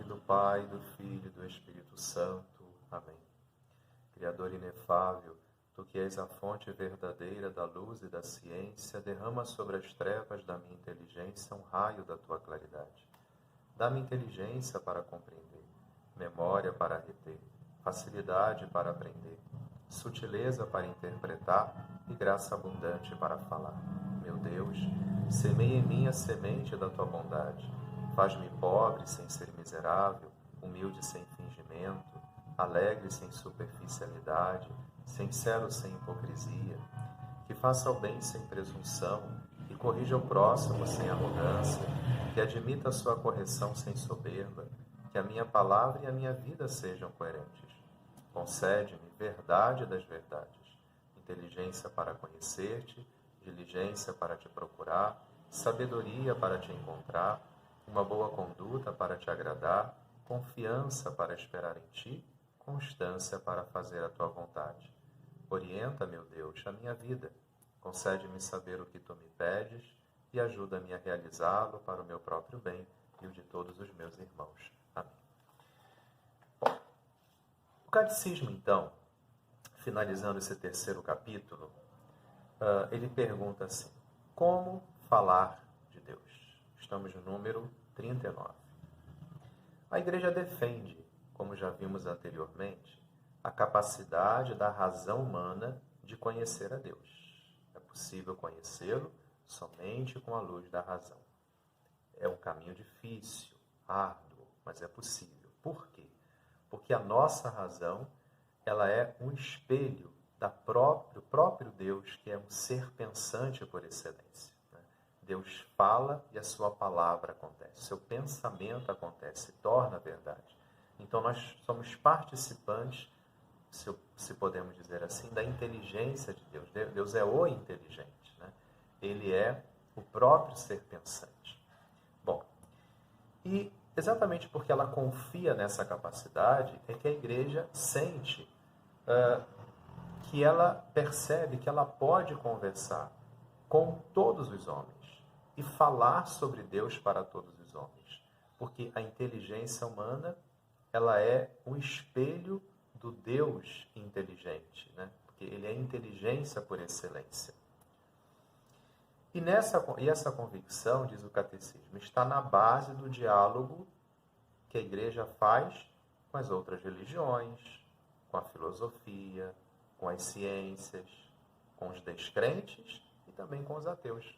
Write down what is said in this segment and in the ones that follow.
do Pai, do Filho e do Espírito Santo. Amém. Criador inefável, Tu que és a fonte verdadeira da luz e da ciência, derrama sobre as trevas da minha inteligência um raio da Tua claridade. Dá-me inteligência para compreender, memória para reter, facilidade para aprender, sutileza para interpretar e graça abundante para falar. Meu Deus, semeia em mim a semente da Tua bondade. Faz-me pobre sem ser miserável, humilde sem fingimento, alegre sem superficialidade, sincero sem hipocrisia, que faça o bem sem presunção, que corrija o próximo sem arrogância, que admita a sua correção sem soberba, que a minha palavra e a minha vida sejam coerentes. Concede-me verdade das verdades, inteligência para conhecer-te, diligência para te procurar, sabedoria para te encontrar, uma boa conduta para te agradar, confiança para esperar em ti, constância para fazer a tua vontade. Orienta, meu Deus, a minha vida. Concede-me saber o que tu me pedes e ajuda-me a realizá-lo para o meu próprio bem e o de todos os meus irmãos. Amém. Bom, o Catecismo, então, finalizando esse terceiro capítulo, ele pergunta assim: como falar de Deus? Estamos no número 39. A Igreja defende, como já vimos anteriormente, a capacidade da razão humana de conhecer a Deus. É possível conhecê-lo somente com a luz da razão. É um caminho difícil, árduo, mas é possível. Por quê? Porque a nossa razão, ela é um espelho do próprio Deus, que é um ser pensante por excelência. Deus fala e a sua palavra acontece. Seu pensamento acontece, se torna verdade. Então nós somos participantes, se podemos dizer assim, da inteligência de Deus. Deus é o inteligente, né? Ele é o próprio ser pensante. Bom, e exatamente porque ela confia nessa capacidade, é que a Igreja sente que ela percebe que ela pode conversar com todos os homens e falar sobre Deus para todos os homens. Porque a inteligência humana, ela é um espelho do Deus inteligente, né? Porque ele é inteligência por excelência. E essa convicção, diz o Catecismo, está na base do diálogo que a Igreja faz com as outras religiões, com a filosofia, com as ciências, com os descrentes e também com os ateus.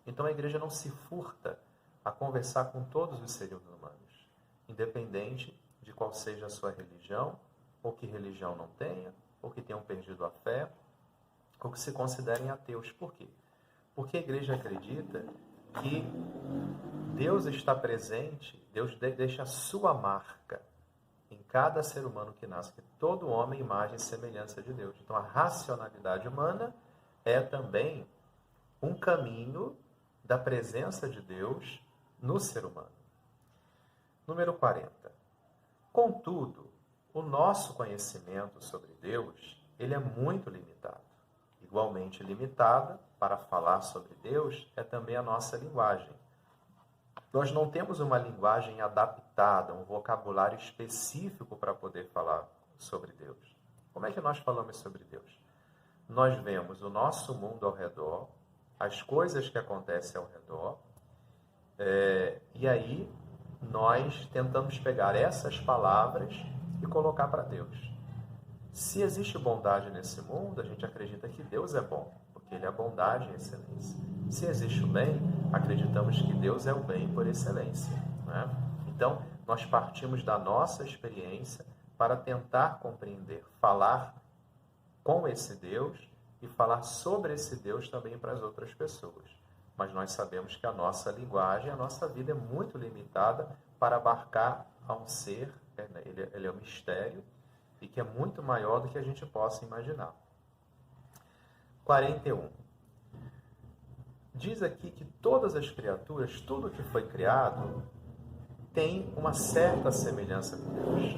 Então a Igreja não se furta a conversar com todos os seres humanos, independente de qual seja a sua religião, ou que religião não tenha, ou que tenham perdido a fé, ou que se considerem ateus. Por quê? Porque a Igreja acredita que Deus está presente, Deus deixa a sua marca em cada ser humano que nasce, que todo homem é imagem e semelhança de Deus. Então a racionalidade humana é também um caminho da presença de Deus no ser humano. Número 40. Contudo, o nosso conhecimento sobre Deus, ele é muito limitado. Igualmente limitada, para falar sobre Deus, é também a nossa linguagem. Nós não temos uma linguagem adaptada, um vocabulário específico para poder falar sobre Deus. Como é que nós falamos sobre Deus? Nós vemos o nosso mundo ao redor, as coisas que acontecem ao redor, e aí nós tentamos pegar essas palavras e colocar para Deus. Se existe bondade nesse mundo, a gente acredita que Deus é bom, porque Ele é bondade e excelência. Se existe o bem, acreditamos que Deus é o bem por excelência, né? Então, nós partimos da nossa experiência para tentar compreender, falar com esse Deus e falar sobre esse Deus também para as outras pessoas. Mas nós sabemos que a nossa linguagem, a nossa vida é muito limitada para abarcar a um ser, ele é um mistério, e que é muito maior do que a gente possa imaginar. 41. Diz aqui que todas as criaturas, tudo que foi criado, tem uma certa semelhança com Deus.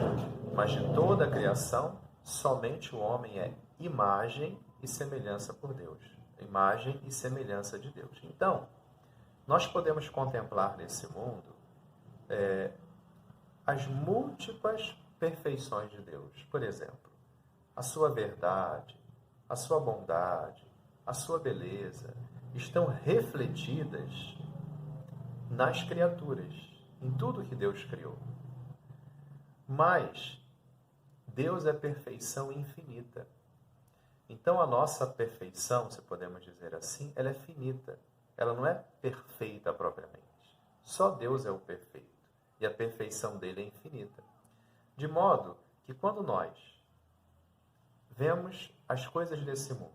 Mas de toda a criação, somente o homem é imagem e semelhança por Deus. Imagem e semelhança de Deus. Então, nós podemos contemplar nesse mundo as múltiplas perfeições de Deus. Por exemplo, a sua verdade, a sua bondade, a sua beleza estão refletidas nas criaturas, em tudo que Deus criou. Mas Deus é perfeição infinita. Então a nossa perfeição, se podemos dizer assim, ela é finita. Ela não é perfeita propriamente. Só Deus é o perfeito. E a perfeição dele é infinita. De modo que quando nós vemos as coisas desse mundo,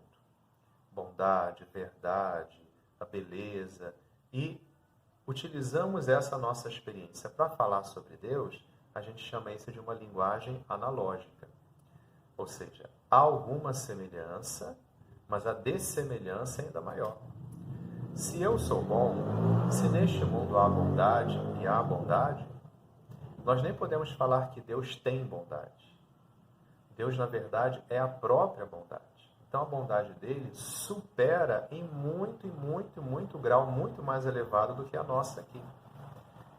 bondade, verdade, a beleza, e utilizamos essa nossa experiência para falar sobre Deus, a gente chama isso de uma linguagem analógica. Ou seja, há alguma semelhança, mas a dessemelhança é ainda maior. Se eu sou bom, se neste mundo há bondade e há bondade, nós nem podemos falar que Deus tem bondade. Deus, na verdade, é a própria bondade. Então, a bondade dele supera em muito grau, muito mais elevado do que a nossa aqui.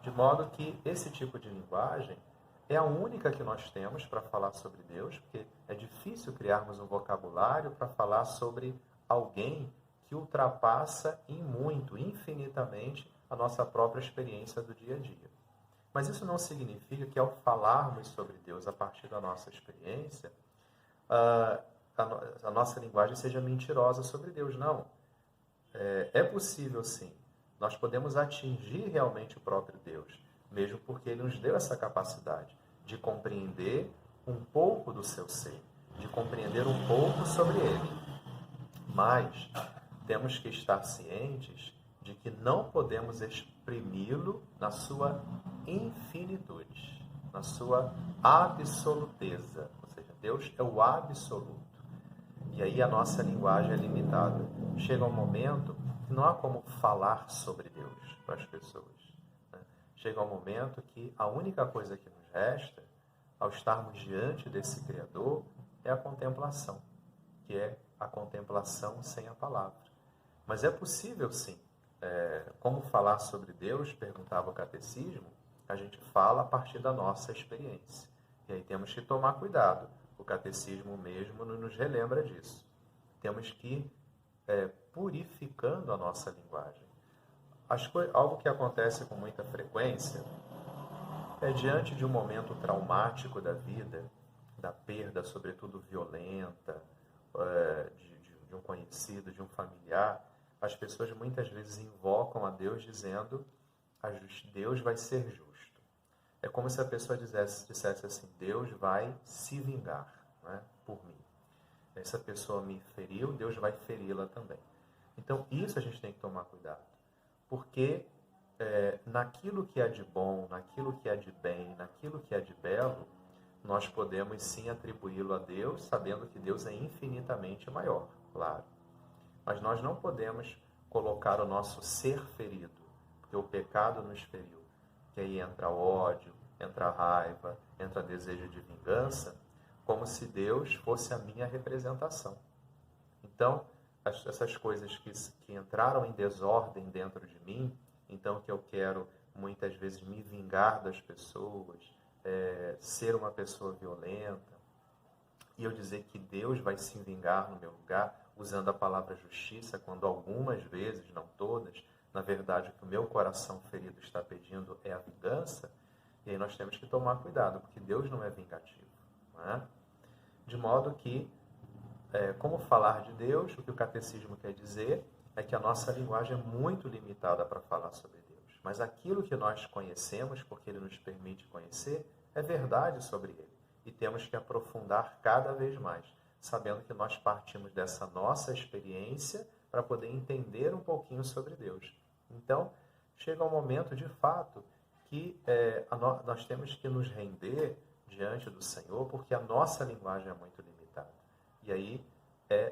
De modo que esse tipo de linguagem é a única que nós temos para falar sobre Deus, porque é difícil criarmos um vocabulário para falar sobre alguém que ultrapassa em muito, infinitamente, a nossa própria experiência do dia a dia. Mas isso não significa que ao falarmos sobre Deus a partir da nossa experiência, a nossa linguagem seja mentirosa sobre Deus. Não. É possível, sim. Nós podemos atingir realmente o próprio Deus, mesmo porque Ele nos deu essa capacidade de compreender um pouco do seu ser, de compreender um pouco sobre Ele. Mas temos que estar cientes de que não podemos exprimi-lo na sua infinitude, na sua absoluteza. Ou seja, Deus é o absoluto. E aí a nossa linguagem é limitada. Chega um momento que não há como falar sobre Deus para as pessoas. Né? Chega um momento que a única coisa que nos resta, ao estarmos diante desse Criador, é a contemplação, que é a contemplação sem a palavra. Mas é possível, sim. Como falar sobre Deus, perguntava o catecismo, a gente fala a partir da nossa experiência. E aí temos que tomar cuidado. O catecismo mesmo nos relembra disso. Temos que ir purificando a nossa linguagem. Algo que acontece com muita frequência é diante de um momento traumático da vida, da perda, sobretudo violenta, de um conhecido, de um familiar, as pessoas muitas vezes invocam a Deus dizendo: Deus vai ser justo. É como se a pessoa dissesse assim: Deus vai se vingar, né, por mim. Essa pessoa me feriu, Deus vai feri-la também. Então, isso a gente tem que tomar cuidado. Porque naquilo que é de bom, naquilo que é de bem, naquilo que é de belo, nós podemos sim atribuí-lo a Deus, sabendo que Deus é infinitamente maior, claro. Mas nós não podemos colocar o nosso ser ferido, porque o pecado nos feriu. Que aí entra ódio, entra raiva, entra desejo de vingança, como se Deus fosse a minha representação. Então, essas coisas que entraram em desordem dentro de mim, então que eu quero muitas vezes me vingar das pessoas, ser uma pessoa violenta, e eu dizer que Deus vai se vingar no meu lugar, usando a palavra justiça, quando algumas vezes, não todas, na verdade, o que o meu coração ferido está pedindo é a vingança, e aí nós temos que tomar cuidado, porque Deus não é vingativo. Não é? De modo que, como falar de Deus, o que o catecismo quer dizer é que a nossa linguagem é muito limitada para falar sobre Deus. Mas aquilo que nós conhecemos, porque Ele nos permite conhecer, é verdade sobre Ele. E temos que aprofundar cada vez mais, sabendo que nós partimos dessa nossa experiência para poder entender um pouquinho sobre Deus. Então, chega um momento, de fato, que nós temos que nos render diante do Senhor, porque a nossa linguagem é muito limitada. E aí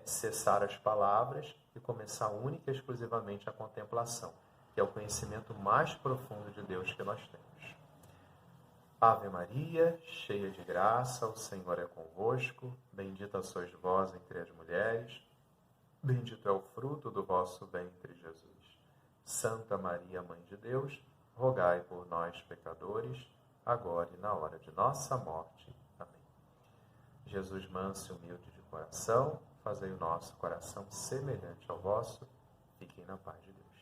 cessar as palavras e começar única e exclusivamente a contemplação, que é o conhecimento mais profundo de Deus que nós temos. Ave Maria, cheia de graça, o Senhor é convosco, bendita sois vós entre as mulheres, bendito é o fruto do vosso ventre, Jesus. Santa Maria, Mãe de Deus, rogai por nós, pecadores, agora e na hora de nossa morte. Amém. Jesus manso e humilde de coração, fazei o nosso coração semelhante ao vosso. Fiquem na paz de Deus.